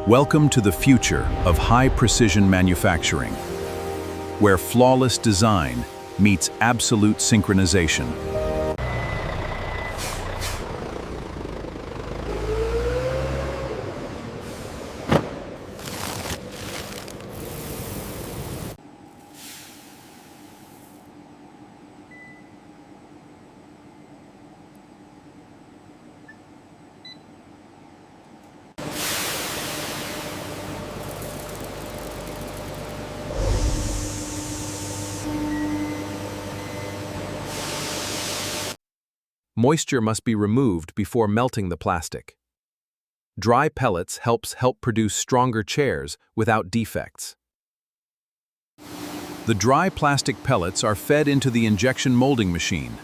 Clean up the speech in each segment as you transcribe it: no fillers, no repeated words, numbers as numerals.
Welcome to the future of high-precision manufacturing, where flawless design meets absolute synchronization. Moisture must be removed before melting the plastic. Dry pellets help produce stronger chairs without defects. The dry plastic pellets are fed into the injection molding machine.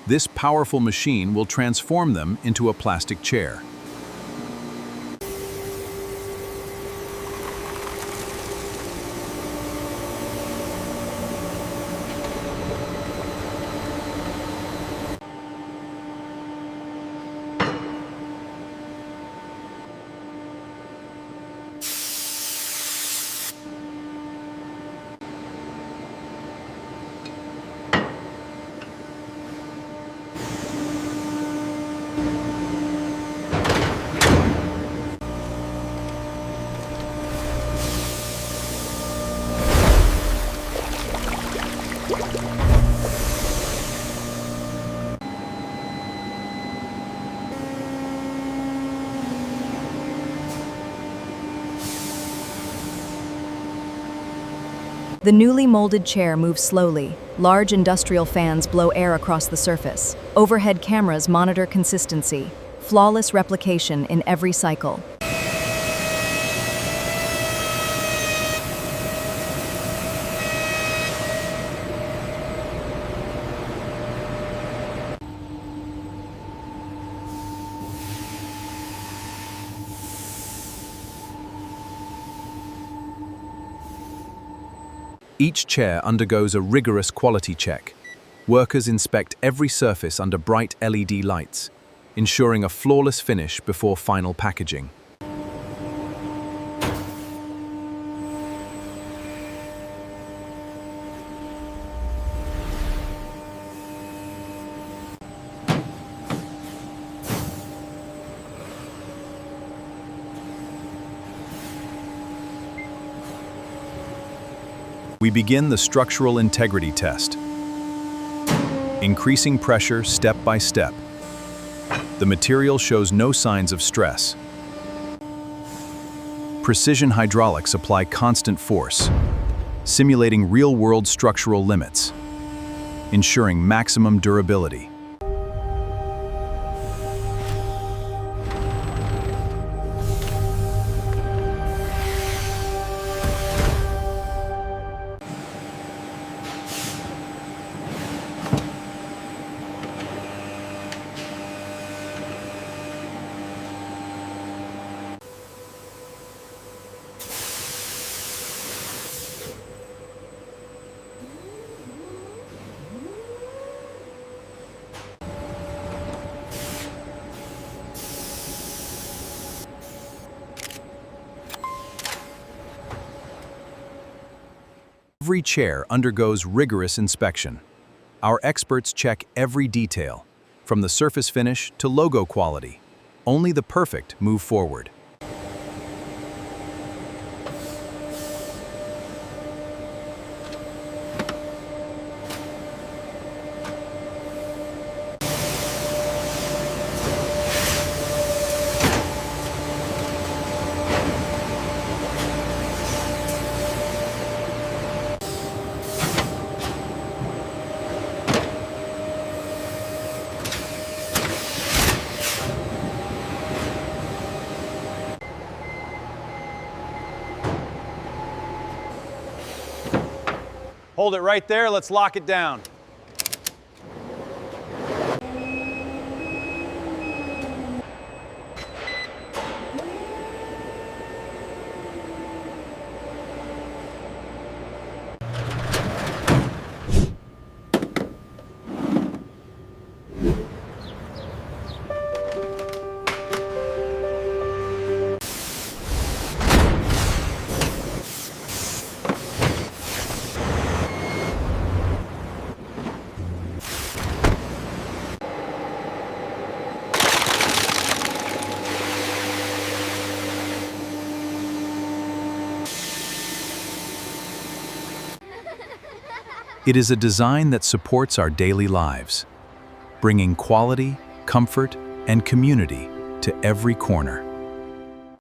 This powerful machine will transform them into a plastic chair. The newly molded chair moves slowly. Large industrial fans blow air across the surface. Overhead cameras monitor consistency. Flawless replication in every cycle. Each chair undergoes a rigorous quality check. Workers inspect every surface under bright LED lights, ensuring a flawless finish before final packaging. We begin the structural integrity test. Increasing pressure step by step. The material shows no signs of stress. Precision hydraulics apply constant force, simulating real-world structural limits, ensuring maximum durability. Every chair undergoes rigorous inspection. Our experts check every detail, from the surface finish to logo quality. Only the perfect move forward. Hold it right there, let's lock it down. It is a design that supports our daily lives, bringing quality, comfort, and community to every corner.